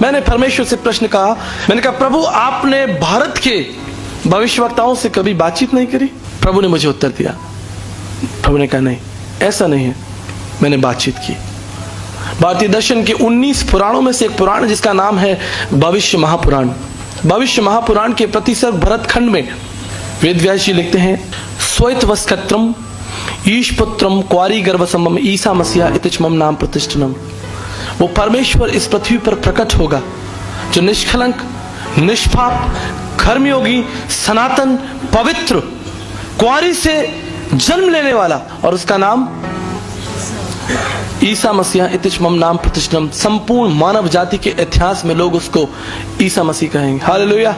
मैंने परमेश्वर से प्रश्न कहा, मैंने कहा प्रभु आपने भारत के भविष्यवक्ताओं से कभी बातचीत नहीं करी? प्रभु ने मुझे उत्तर दिया, प्रभु ने कहा नहीं, ऐसा नहीं है, मैंने बातचीत की। भारतीय दर्शन के 19 पुराणों में से एक पुराण जिसका नाम है भविष्य महापुराण। भविष्य महापुराण के प्रतिसर्ग भरत खंड में वेद व्यास जी लिखते हैं, स्वैत वस्कत्रम ईशपुत्रम क्वारी गर्भसम्भम ईसा मसीहा इतिचमम नाम प्रतिष्ठनम। वो परमेश्वर इस पृथ्वी पर प्रकट होगा जो निष्कलंक, निष्पाप, कर्मयोगी, सनातन, पवित्र, क्वारी से जन्म लेने वाला, और उसका नाम ईसा मसीहा इतिचमम नाम प्रतिष्ठनम। संपूर्ण मानव जाति के इतिहास में लोग उसको ईसा मसीह कहेंगे। हालेलुया।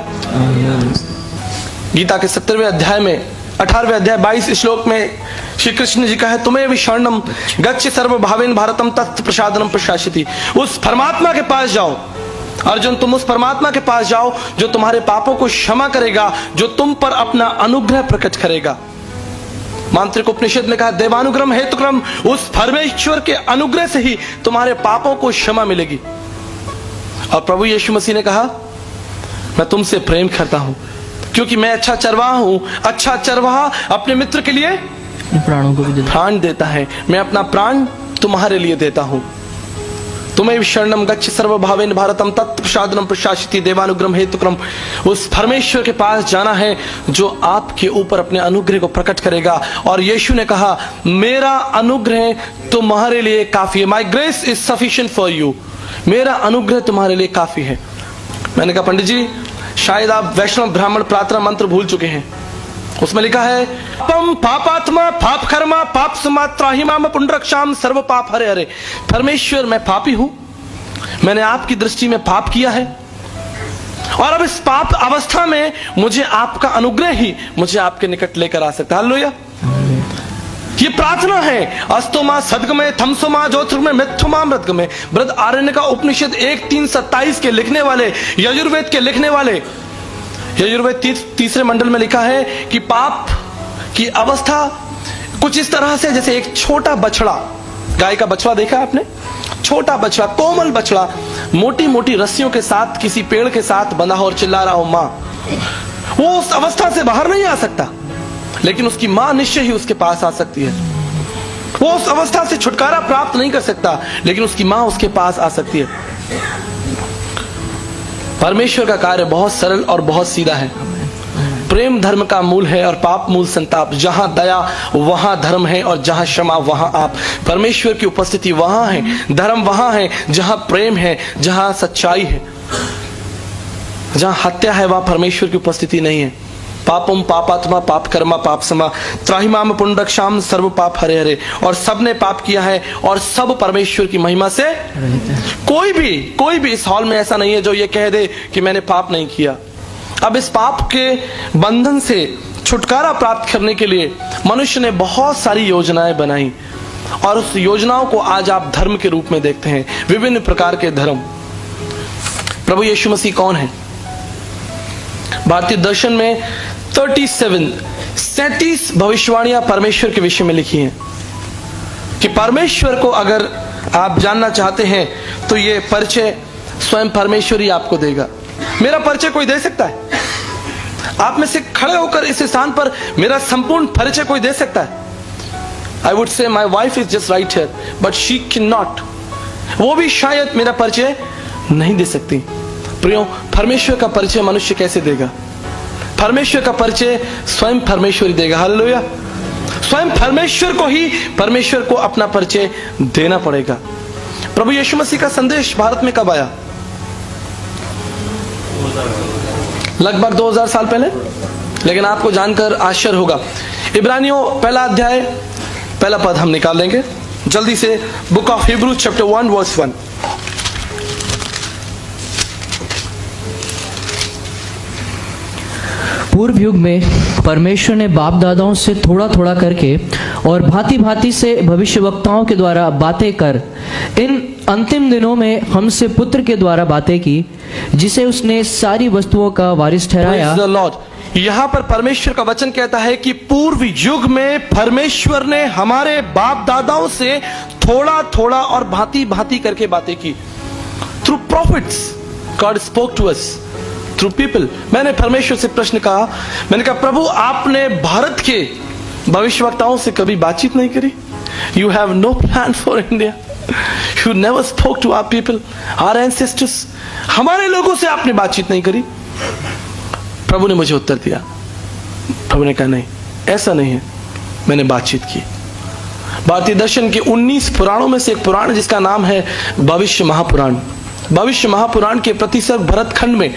गीता के 17वें अध्याय में 18वें अध्याय 22 श्लोक में श्री कृष्ण जी का है, तुम्हें विशरणम गच्छ सर्वभावेन भारतम तत् प्रसादनम प्रशासिति। उस परमात्मा के पास जाओ अर्जुन, तुम उस परमात्मा के पास जाओ जो तुम्हारे पापों को क्षमा करेगा, जो तुम पर अपना अनुग्रह प्रकट करेगा। मांत्रिक उपनिषद में कहा, देवानुग्रह हेतुक्रम, उस परमेश्वर के अनुग्रह से ही तुम्हारे पापों को क्षमा मिलेगी। और प्रभु यीशु मसीह ने कहा, मैं तुमसे प्रेम करता हूं क्योंकि मैं अच्छा चरवाहा हूं। अच्छा चरवाहा अपने मित्र के लिए प्राणों को भी प्राण देता है। मैं अपना प्राण तुम्हारे लिए देता हूं। तुम्हें शरणम गच्छ सर्वभावेन भारतम तत् प्रसादनम प्रशासिति देवानुग्रह हेतुक्रम। उस परमेश्वर के पास जाना है जो आपके ऊपर अपने अनुग्रह को प्रकट करेगा। और यीशु ने कहा, मेरा अनुग्रह तुम्हारे लिए काफी है। माई grace is sufficient for you. मेरा अनुग्रह तुम्हारे लिए काफी है। मैंने कहा, पंडित जी शायद आप वैष्णव ब्राह्मण प्रार्थना मंत्र भूल चुके हैं। उसमें लिखा है, पम पापात्मा पाप कर्मा पाप समात्राहिमाम पुंडरक्षाम सर्व पाप हरे हरे। परमेश्वर मैं पापी हूं, मैंने आपकी दृष्टि में पाप किया है, और अब इस पाप अवस्था में मुझे आपका अनुग्रह ही मुझे आपके निकट लेकर आ सकता है। हालेलुया। ये प्रार्थना है। अस्तोमा सदगमे थमसोमा ज्योतिर्गमे मिथुमा मृतगमे। बृहद आरण्य का उपनिषद 1:3-27 के लिखने वाले, यजुर्वेद के लिखने वाले, यजुर्वेद तीसरे मंडल में लिखा है कि पाप की अवस्था कुछ इस तरह से जैसे एक छोटा बछड़ा, गाय का बछड़ा देखा आपने, छोटा बछड़ा, कोमल बछड़ा, मोटी मोटी रस्सियों के साथ किसी पेड़ के साथ बंधा हो और चिल्ला रहा हो मां, वो उस अवस्था से बाहर नहीं आ सकता, लेकिन उसकी मां निश्चय ही उसके पास आ सकती है। वो उस अवस्था से छुटकारा प्राप्त नहीं कर सकता, लेकिन उसकी मां उसके पास आ सकती है। परमेश्वर का कार्य बहुत सरल और बहुत सीधा है। प्रेम धर्म का मूल है और पाप मूल संताप। जहां दया वहां धर्म है, और जहां क्षमा वहां आप। परमेश्वर की उपस्थिति वहां है, धर्म वहां है जहां प्रेम है, जहां सच्चाई है। जहां हत्या है वहां परमेश्वर की उपस्थिति नहीं है। पापम पापात्मा पाप कर्मा पाप समा त्राहिमाम पुंडरक्षाम सर्व पाप हरे हरे। और सब ने पाप किया है और सब परमेश्वर की महिमा से। कोई भी इस हॉल में ऐसा नहीं है जो ये कह दे कि मैंने पाप नहीं किया। अब इस पाप के बंधन से छुटकारा प्राप्त करने के लिए मनुष्य ने बहुत सारी योजनाएं बनाई, और उस योजनाओं को आज आप धर्म के रूप में देखते हैं, विभिन्न प्रकार के धर्म। प्रभु यीशु मसीह कौन है? भारतीय दर्शन में 37 भविष्यवाणियां परमेश्वर के विषय में लिखी हैं कि परमेश्वर को अगर आप जानना चाहते हैं तो ये परिचय स्वयं परमेश्वर ही आपको देगा। मेरा परिचय कोई दे सकता है? आप में से खड़े होकर इस स्थान पर मेरा संपूर्ण परिचय कोई दे सकता है? I would say my wife is just right here but she can not. वो भी शायद मेरा परिचय नहीं दे सकती। प्रियो, परमेश्वर का परिचय मनुष्य कैसे देगा? परमेश्वर का परिचय स्वयं परमेश्वर ही देगा। हालेलुया। स्वयं परमेश्वर को ही परमेश्वर को अपना परिचय देना पड़ेगा। प्रभु यीशु मसीह का संदेश भारत में कब आया? लगभग 2000 साल पहले। लेकिन आपको जानकर आश्चर्य होगा, इब्रानियों पहला अध्याय पहला पद हम निकाल लेंगे जल्दी से। Book of Hebrews chapter 1 verse 1। पूर्व युग में परमेश्वर ने बाप दादाओं से थोड़ा थोड़ा करके और भांति भांति से भविष्यवक्ताओं के द्वारा बातें कर इन अंतिम दिनों में हमसे पुत्र के द्वारा बातें की, जिसे उसने सारी वस्तुओं का वारिस ठहराया। यहाँ पर परमेश्वर का वचन कहता है कि पूर्व युग में परमेश्वर ने हमारे बाप दादाओं से थोड़ा थोड़ा और भांति भांति करके बातें की। Through prophets, God spoke to us through people. मैंने परमेश्वर से प्रश्न कहा, मैंने कहा प्रभु आपने भारत के भविष्यवक्ताओं से कभी बातचीत नहीं करी? You have no plan for India, you never spoke to our people, our ancestors. हमारे लोगों से आपने बातचीत नहीं करी? प्रभु ने मुझे उत्तर दिया, प्रभु ने कहा नहीं, ऐसा नहीं है, मैंने बातचीत की। भारतीय दर्शन के 19 पुराणों में से एक पुराण जिसका नाम है भविष्य महापुराण। भविष्य महापुराण के प्रतिसर्ग भरत खंड में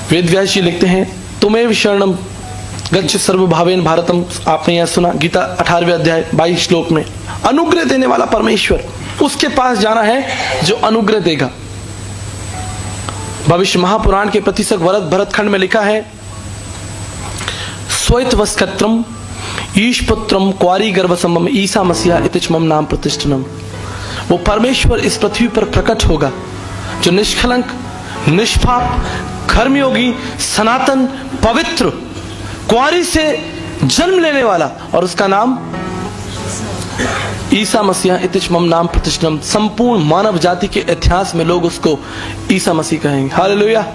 वेद व्यास जी लिखते हैं, तुम्हें शरणम गच्छ सर्वभावेन भारतम। आपने यह सुना, गीता 18वें अध्याय 22 श्लोक में। अनुग्रह देने वाला परमेश्वर, उसके पास जाना है जो अनुग्रह देगा। भविष्य महापुराण के प्रतिसर्ग भरत खंड में लिखा है, स्वैतवस्कत्रम ईशपुत्रम क्वारी गर्भसम्भम ईसा मसीहा इतिच मम नाम प्रतिष्ठनम। वो परमेश्वर इस पृथ्वी पर प्रकट होगा जो निष्कलंक, निष्पाप, कर्मयोगी, सनातन, पवित्र, क्वारी से जन्म लेने वाला, और उसका नाम ईसा मसीहा इतिच मम नाम प्रतिष्ठनम। संपूर्ण मानव जाति के इतिहास में लोग उसको ईसा मसीह कहेंगे। हालेलुया।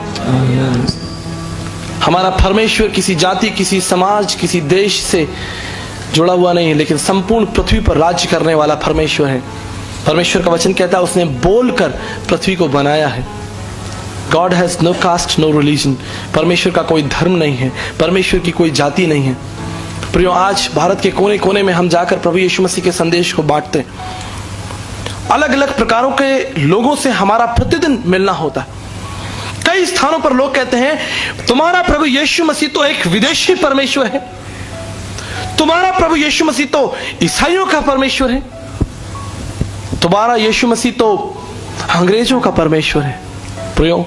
हमारा परमेश्वर किसी जाति, किसी समाज, किसी देश से जुड़ा हुआ नहीं है, लेकिन संपूर्ण पृथ्वी पर राज्य करने वाला परमेश्वर है। परमेश्वर का वचन कहता है उसने बोलकर पृथ्वी को बनाया है। God has no caste no religion. परमेश्वर का कोई धर्म नहीं है, परमेश्वर की कोई जाति नहीं है। प्रियो, आज भारत के कोने कोने में हम जाकर प्रभु यीशु मसीह के संदेश को बांटते हैं। अलग अलग प्रकारों के लोगों से हमारा प्रतिदिन मिलना होता है। कई स्थानों पर लोग कहते हैं तुम्हारा प्रभु यीशु मसीह तो एक विदेशी परमेश्वर है, तुम्हारा प्रभु यीशु मसीह तो ईसाइयों का परमेश्वर है, तुम्हारा यीशु मसीह तो अंग्रेजों का परमेश्वर है। प्रियो,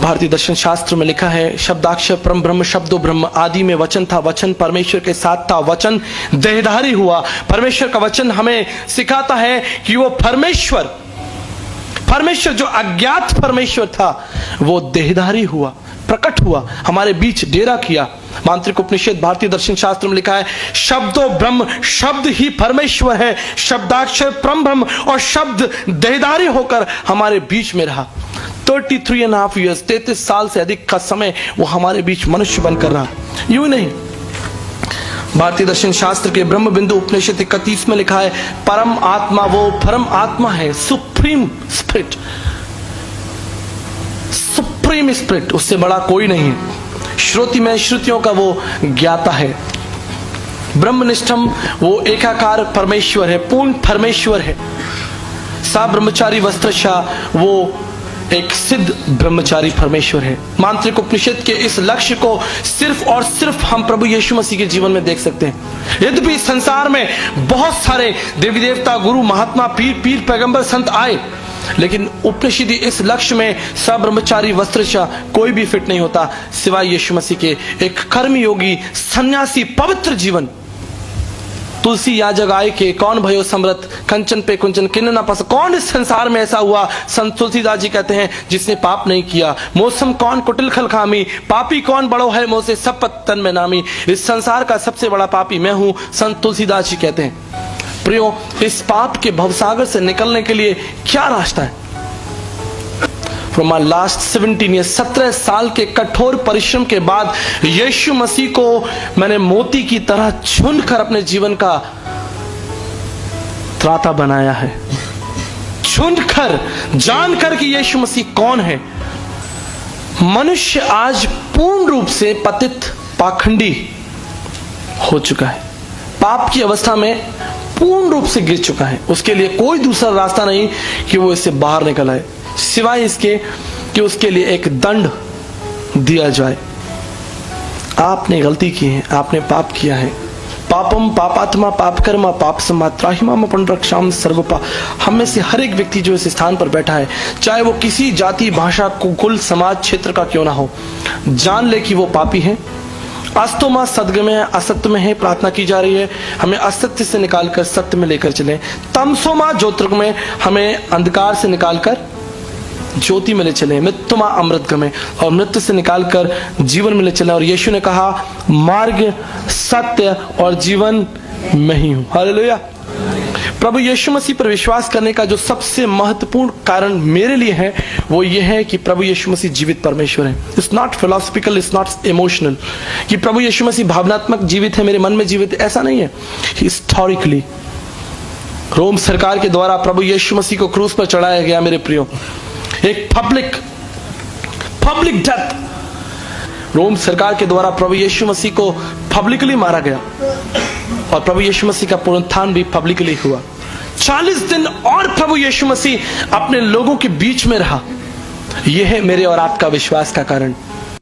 भारतीय दर्शन शास्त्र में लिखा है, शब्दाक्षर परम ब्रह्म शब्दो ब्रह्म, आदि में वचन था, वचन परमेश्वर के साथ था, वचन देहधारी हुआ। परमेश्वर का वचन हमें सिखाता है कि वो परमेश्वर जो अज्ञात परमेश्वर था वो देहधारी हुआ, प्रकट हुआ, हमारे बीच डेरा किया। मांत्रिक उपनिषद भारतीय दर्शन शास्त्र में लिखा है, शब्दो ब्रह्म, शब्द ही परमेश्वर है, शब्दाक्षर परम ब्रह्म, और शब्द देहधारी होकर हमारे बीच में रहा। 33.5 ईयर्स, 33 साल से अधिक का समय वो हमारे बीच मनुष्य बनकर रहा। यूं नहीं, भारतीय दर्शन शास्त्र के ब्रह्म बिंदु उपनिषद 31 में लिखा है, परम आत्मा वो परम आत्मा है, सुप्रीम स्पिरिट, सुप्रीम स्पिरिट, उससे बड़ा कोई नहीं है। श्रुति में श्रुतियों का वो ज्ञाता है। ब्रह्मनिष्ठम वो एकाकार परमेश्वर है, पूर्ण परमेश्वर है। सा ब्रह्मचारी वस्त्रशाह वो एक सिद्ध ब्रह्मचारी परमेश्वर है। मांत्रिक उपनिषद के इस लक्ष्य को सिर्फ और सिर्फ हम प्रभु यीशु मसीह के जीवन में देख सकते हैं। यद्यपि संसार में बहुत सारे देवी देवता, गुरु, महात्मा, पीर, पैगंबर, संत आए, लेकिन उपनिषद इस लक्ष्य में सब ब्रह्मचारी वस्त्रशाह कोई भी फिट नहीं होता सिवाय यीशु मसीह के। एक कर्मयोगी, सन्यासी, पवित्र जीवन। तुलसी याजक आय के कौन भयो समृत, कंचन पे कुंचन किन्न ना पस। कौन इस संसार में ऐसा हुआ, संत तुलसीदास जी कहते हैं, जिसने पाप नहीं किया। मौसम कौन कुटिल खलखामी, पापी कौन बड़ो है मोसे सब पत्तन में नामी। इस संसार का सबसे बड़ा पापी मैं हूं, संत तुलसीदास जी कहते हैं। प्रियो, इस पाप के भवसागर से निकलने के लिए क्या रास्ता है? From my last 17 years, 17 साल के कठोर परिश्रम के बाद यीशु मसीह को मैंने मोती की तरह चुनकर अपने जीवन का त्राता बनाया है। चुनकर, जानकर कि यीशु मसीह कौन है। मनुष्य आज पूर्ण रूप से पतित, पाखंडी हो चुका है, पाप की अवस्था में पूर्ण रूप से गिर चुका है। उसके लिए कोई दूसरा रास्ता नहीं कि वो इससे बाहर निकल आए, सिवाय इसके कि उसके लिए एक दंड दिया जाए। आपने गलती की है, आपने पाप किया है। पापम पापात्मा पाप कर्मा पाप समात्राहिमाम पुनरक्षाम सर्वपा। हम में से हर एक व्यक्ति जो इस स्थान पर बैठा है, चाहे वो किसी जाति, भाषा, कुल, समाज, क्षेत्र का क्यों ना हो, जान ले कि वो पापी है। अस्तो मां सदगम में असत्य में है, प्रार्थना की जा रही है हमें असत्य से निकालकर सत्य में लेकर चले। तमसो मां ज्योतिर्ग में, हमें अंधकार से निकालकर ज्योति में ले चले। मृत्यु मां अमृत में, और मृत्यु से निकालकर जीवन में ले चले। और यीशु ने कहा, मार्ग, सत्य और जीवन मैं ही हूं। हालेलुया। प्रभु यीशु मसीह पर विश्वास करने का जो सबसे महत्वपूर्ण कारण मेरे लिए है वो ये है कि प्रभु यीशु मसीह जीवित परमेश्वर है। It's not philosophical, it's not emotional कि प्रभु यीशु मसीह भावनात्मक जीवित है, मेरे मन में जीवित है, ऐसा नहीं है। हिस्टोरिकली रोम सरकार के द्वारा प्रभु यीशु मसीह को क्रूस पर चढ़ाया गया मेरे प्रियो, एक पब्लिक डेथ। रोम सरकार के द्वारा प्रभु यीशु मसीह को पब्लिकली मारा गया और प्रभु यीशु मसीह का पुनरुत्थान भी पब्लिकली हुआ। 40 दिन और प्रभु यीशु मसीह अपने लोगों के बीच में रहा। यह है मेरे और आपका विश्वास का कारण।